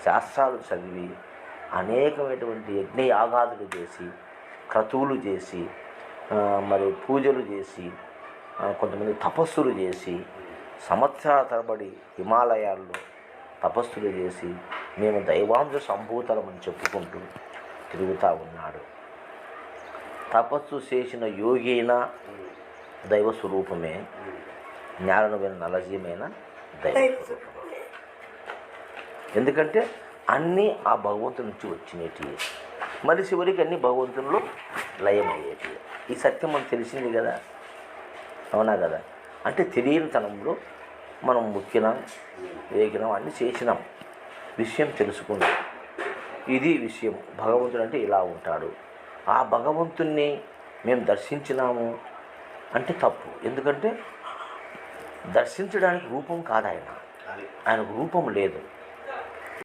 శాస్త్రాలు చదివి అనేకమైనటువంటి యజ్ఞయాగాదులు చేసి క్రతువులు చేసి మరి పూజలు చేసి కొంతమంది తపస్సులు చేసి సంవత్సరాల తరబడి హిమాలయాల్లో తపస్సులు చేసి మేము దైవాంశ సంభూతలమని చెప్పుకుంటూ తిరుగుతూ ఉన్నాడు. తపస్సు చేసిన యోగి అయినా దైవ స్వరూపమే, జ్ఞానం విన నలజీమైన దైవ స్వరూపమే. ఎందుకంటే అన్నీ ఆ భగవంతుని నుంచి వచ్చినవి, మరి చివరికి అన్ని భగవంతునిలో లయమయ్యేటి. ఈ సత్యం మనకు తెలిసింది కదా, అవునా కదా? అంటే తెలియనితనంలో మనం ముక్కినాం, వేగినాం, అన్నీ చేసినాం, విషయం తెలుసుకున్నాం. ఇది విషయం. భగవంతుడు అంటే ఇలా ఉంటాడు. ఆ భగవంతుణ్ణి మేము దర్శించినాము అంటే తప్పు. ఎందుకంటే దర్శించడానికి రూపం కాదు, ఆయనకు రూపం లేదు.